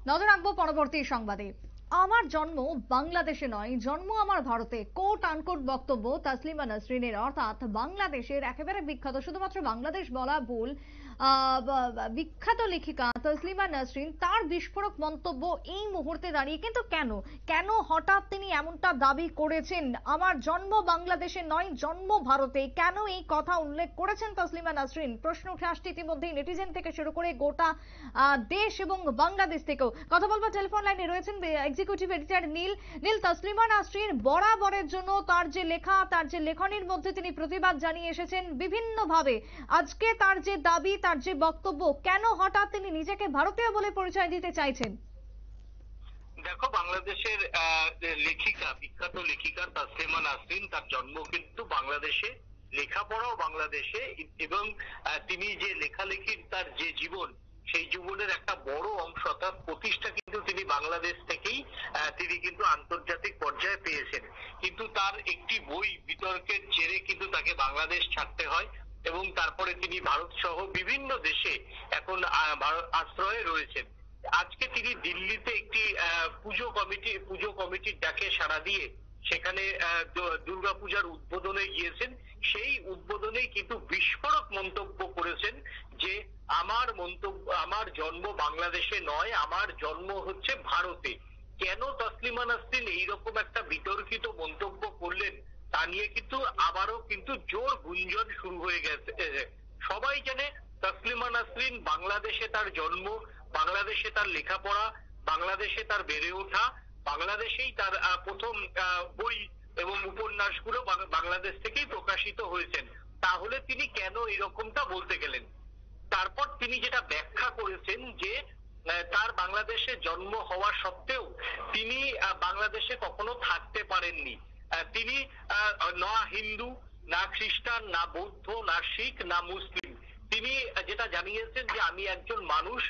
নজর রাখবো পরবর্তী সংবাদে। আমার জন্ম বাংলাদেশে নয়, জন্ম আমার ভারতে, কোট আনকোট বক্তব্য তাসলিমা নাসরিনের। অর্থাৎ বাংলাদেশের একেবারে বিখ্যাত, শুধুমাত্র বাংলাদেশ বলা ভুল, বিখ্যাত লেখিকা তাসলিমা নাসরিন তার বিস্ফোরক মন্তব্য এই মুহূর্তে দাঁড়িয়ে। কিন্তু কেন কেন হঠাৎ তিনি এমনটা দাবি করেছেন? আমার জন্ম বাংলাদেশে নয়, জন্ম ভারতে, কেন এই কথা উল্লেখ করেছেন তাসলিমা নাসরিন? প্রশ্ন উঠে আসছে ইতিমধ্যেই নেটিজেন থেকে শুরু করে গোটা দেশ এবং বাংলাদেশ থেকেও। কথা বলবো, টেলিফোন লাইনে রয়েছেন এক্সিকিউটিভ এডিটর নীল। নীল, তাসলিমা নাসরিন বরাবরের জন্য তার যে লেখা, তার যে লেখনীর মধ্যে তিনি প্রতিবাদ জানিয়ে এসেছেন বিভিন্ন ভাবে। আজকে তার যে দাবি, তার যে বক্তব্য, কেন হঠাৎ তিনি নিজেকে ভারতীয় বলে পরিচয় দিতে চাইছেন? দেখো, বাংলাদেশের লেখিকা, বিখ্যাত লেখিকা তাসলিমা নাসরিন, তার জন্ম কিন্তু বাংলাদেশে, লেখাপড়াও বাংলাদেশে, এবং তিনি যে লেখালেখির তার যে জীবন, সেই জীবনের একটা বড় অংশ, তার প্রতিষ্ঠা কিন্তু তিনি বাংলাদেশ থেকেই তিনি কিন্তু আন্তর্জাতিক পর্যায়ে পেয়েছেন। কিন্তু তার একটি বই বিতর্কের জেরে কিন্তু তাকে বাংলাদেশ ছাড়তে হয়, এবং তারপরে তিনি ভারত সহ বিভিন্ন দেশে এখন আশ্রয়ে রয়েছেন। আজকে তিনি দিল্লিতে একটি পুজো কমিটির ডাকে সাড়া দিয়ে সেখানে দুর্গাপূজার উদ্বোধনে গিয়েছেন। সেই উদ্বোধনেই কিন্তু বিস্ফোরক মন্তব্য করেছেন যে আমার জন্ম বাংলাদেশে নয়, আমার জন্ম হচ্ছে ভারতে। কেন তাসলিমা নাসরিন এইরকম একটা বিতর্কিত মন্তব্য করলেন তা নিয়ে কিন্তু আবারও কিন্তু জোর গুঞ্জন শুরু হয়ে গেছে। সবাই জানে তাসলিমা নাসরিন বাংলাদেশে তার জন্ম, বাংলাদেশে তার লেখাপড়া, বাংলাদেশে তার বেড়ে ওঠা, বাংলাদেশেই তার প্রথম বই এবং উপন্যাসগুলো বাংলাদেশ থেকেই প্রকাশিত হয়েছেন। তাহলে তিনি কেন এরকমটা বলতে গেলেন? তারপর তিনি যেটা ব্যাখ্যা করেছেন যে তার বাংলাদেশে জন্ম হওয়া সত্ত্বেও তিনি বাংলাদেশে কখনো থাকতে পারেননি। তিনি না হিন্দু, না খ্রিস্টান, না বৌদ্ধ, না শিখ, না মুসলিম। তিনি যেটা জানিয়েছেন যে আমি একজন মানুষ,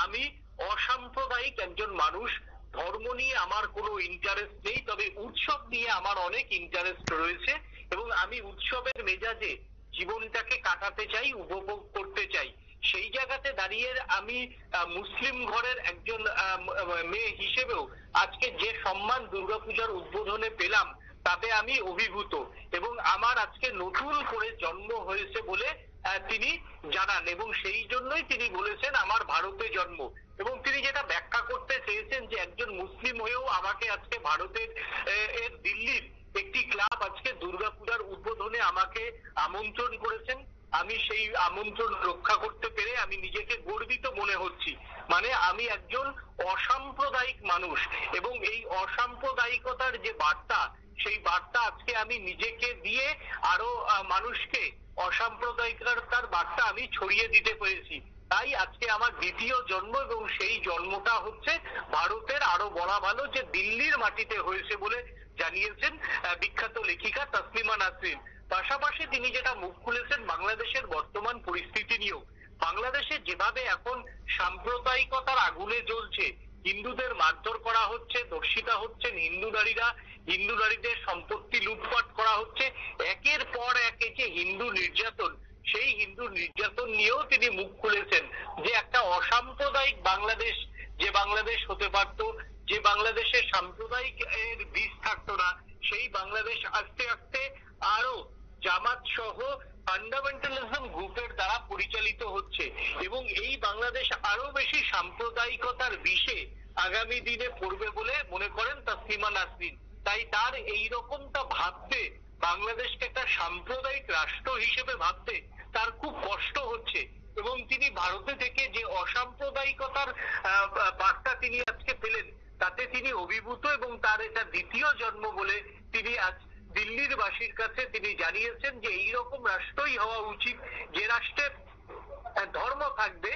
আমি অসাম্প্রদায়িক একজন মানুষ, ধর্ম নিয়ে আমার কোনো ইন্টারেস্ট নেই, তবে উৎসব নিয়ে আমার অনেক ইন্টারেস্ট রয়েছে, এবং আমি উৎসবের মেজাজে জীবনটাকে কাটাতে চাই, উপভোগ করতে চাই। সেই জায়গাতে দাঁড়িয়ে আমি মুসলিম ঘরের একজন মেয়ে হিসেবেও আজকে যে সম্মান দুর্গাপূজার উদ্বোধনে পেলাম তাতে আমি অভিভূত, এবং আমার আজকে নতুন করে জন্ম হয়েছে বলে তিনি জানান, এবং সেই জন্যই তিনি বলেছেন আমার ভারতে জন্ম। এবং তিনি যেটা ব্যাখ্যা করতে চেয়েছেন যে একজন মুসলিম হয়েও আমাকে আজকে ভারতের দিল্লির একটি ক্লাব আজকে দুর্গাপূজার উদ্বোধনে আমাকে আমন্ত্রণ করেছেন, আমি সেই আমন্ত্রণ রক্ষা করতে পেরে আমি নিজেকে গর্বিত মনে হচ্ছি। মানে আমি একজন অসাম্প্রদায়িক মানুষ, এবং এই অসাম্প্রদায়িকতার যে বার্তা, সেই বার্তা আজকে আমি নিজেকে দিয়ে আরো মানুষকে অসাম্প্রদায়িকতার বার্তা আমি ছড়িয়ে দিতে পেরেছি। তাই আজকে আমার দ্বিতীয় জন্ম, এবং সেই জন্মটা হচ্ছে ভারতের, আরো বলা ভালো যে দিল্লির মাটিতে হয়েছে বলে জানিয়েছেন বিখ্যাত লেখিকা তাসলিমা নাসরিন। পাশাপাশি তিনি যেটা মুখ খুলেছেন বাংলাদেশের বর্তমান পরিস্থিতি নিয়েও। বাংলাদেশে যেভাবে এখন সাম্প্রদায়িকতার আগুনে জ্বলছে, হিন্দুদের মারধর করা হচ্ছে, ধর্ষিতা হচ্ছেন হিন্দু নারীদের সম্পত্তি লুটপাট করা হচ্ছে, একের পর এক যে হিন্দু নির্যাতন, সেই হিন্দু নির্যাতন নিয়েও তিনি মুখ খুলেছেন যে একটা অসাম্প্রদায়িক বাংলাদেশ, যে বাংলাদেশ হতে পারত, যে বাংলাদেশে সাম্প্রদায়িক এর বীজ থাকতো না, সেই বাংলাদেশ আস্তে আস্তে আরো জামাত সহ ফান্ডামেন্টালিজম গ্রুপের দ্বারা পরিচালিত হচ্ছে, এবং এই বাংলাদেশ আরো বেশি সাম্প্রদায়িকতার বিষে আগামী দিনে পড়বে বলে মনে করেন তাসলিমা নাসরিন। তাই তার এই রকমটা ভাবতে, বাংলাদেশকে একটা সাম্প্রদায়িক রাষ্ট্র হিসেবে ভাবতে তার খুব কষ্ট হচ্ছে, এবং তিনি ভারতে থেকে যে অসাম্প্রদায়িকতার বার্তা তিনি আজকে পেলেন তাতে তিনি অভিভূত, এবং তার এটা দ্বিতীয় জন্ম বলে তিনি আজ দিল্লির বাসীর কাছে তিনি জানিয়েছেন যে এইরকম রাষ্ট্রই হওয়া উচিত, যে রাষ্ট্রে ধর্ম থাকবে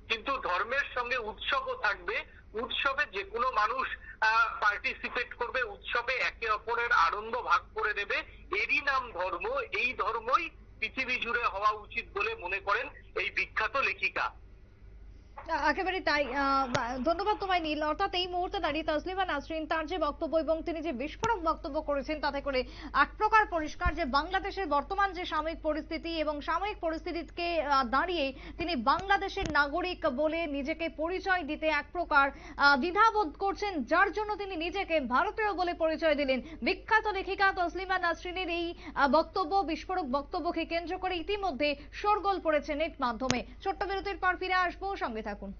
কিন্তু ধর্মের সঙ্গে উৎসবও থাকবে, উৎসবে যে কোনো মানুষ পার্টিসিপেট করবে, উৎসবে একে অপরের আনন্দ ভাগ করে নেবে, এরই নাম ধর্ম। এই ধর্মই পৃথিবী জুড়ে হওয়া উচিত বলে মনে করেন এই বিখ্যাত লেখিকা। একেবারে তাই। ধন্যবাদ তোমায় নীল। অর্থাৎ এই মুহূর্তে দাঁড়িয়ে তাসলিমা নাসরিন তার যে বক্তব্য এবং তিনি যে বিস্ফোরক বক্তব্য করেছেন তাতে করে এক প্রকার পরিষ্কার যে বাংলাদেশের বর্তমান যে সাময়িক পরিস্থিতি এবং সাময়িক পরিস্থিতিকে দাঁড়িয়ে তিনি বাংলাদেশের নাগরিক বলে নিজেকে পরিচয় দিতে এক প্রকার দ্বিধাবোধ করছেন, যার জন্য তিনি নিজেকে ভারতীয় বলে পরিচয় দিলেন। বিখ্যাত লেখিকা তাসলিমা নাসরিনের এই বক্তব্য, বিস্ফোরক বক্তব্যকে কেন্দ্র করে ইতিমধ্যে শোরগোল পড়েছে নেট মাধ্যমে। ছোট্ট বিরতির পর ফিরে আসবো, সঙ্গে থাকুন।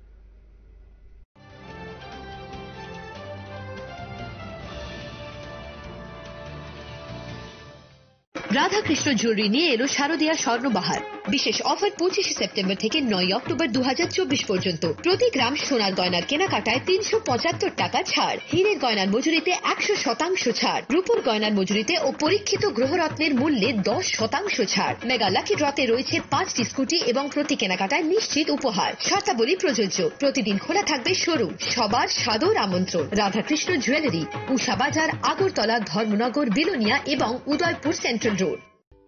রাধাকৃষ্ণ জুয়েলারি নিয়ে এলো শারদীয়া স্বর্ণবাহার। বিশেষ অফার 25 সেপ্টেম্বর থেকে 9 অক্টোবর 2024 পর্যন্ত। প্রতি গ্রাম সোনার গয়নার কেনাকাটায় 375 টাকা ছাড়, হীরের গয়নার মজুরিতে 100% ছাড়, রূপোর গয়নার মজুরিতে ও পরীক্ষিত গ্রহরত্নের মূল্যে 10% ছাড়। মেগা লাকি ড্রতে রয়েছে 5টি স্কুটি এবং প্রতি কেনাকাটায় নিশ্চিত উপহার। শর্তাবলী প্রযোজ্য। প্রতিদিন খোলা থাকবে শোরুম। সবার সাদর আমন্ত্রণ। রাধাকৃষ্ণ জুয়েলারি, উষা বাজার, আগরতলা, ধর্মনগর, বিলোনিয়া এবং উদয়পুর সেন্ট্রাল রোড।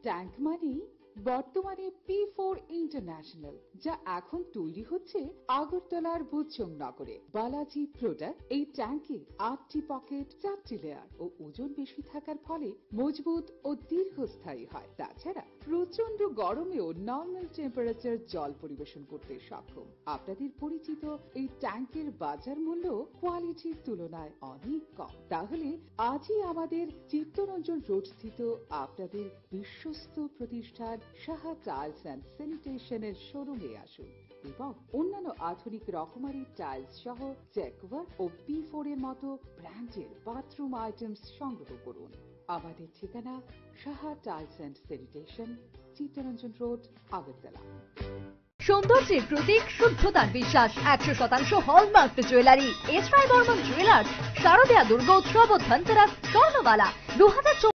ট্যাঙ্ক মানে বর্তমানে P4 ইন্টারন্যাশনাল, যা এখন তৈরি হচ্ছে আগরতলার বুচং নগরে। বালাজি প্রোডাক্ট এই ট্যাঙ্কে 8টি পকেট, 4টি লেয়ার ও ওজন বেশি থাকার ফলে মজবুত ও দীর্ঘস্থায়ী হয়। তাছাড়া প্রচন্ড গরমেও নর্মাল টেম্পারেচার জল পরিবেশন করতে সক্ষম। আপনাদের পরিচিত এই ট্যাঙ্কের বাজার মূল্য কোয়ালিটির তুলনায় অনেক কম। তাহলে আজই আমাদের চিত্তরঞ্জন রোড স্থিত আপনাদের বিশ্বস্ত প্রতিষ্ঠান সাহা টাইলস অ্যান্ড স্যানিটেশনের শোরুমে আসুন এবং অন্যান্য আধুনিক রকমারি টাইলস সহ জ্যাকওয়ার ও P4 এর মতো ব্র্যান্ডের বাথরুম আইটেমস সংগ্রহ করুন। আমাদের ঠিকানা Saha tiles and sanitation, Chittaranjan road, Agartala. সৌন্দর্যের প্রতীক, শুদ্ধতার বিশ্বাস, 100% hallmark jewellery. S Roy Barman jewellers, শারদীয়া দুর্গোৎসব ও ধনতেরাস স্বর্ণবালা 2024।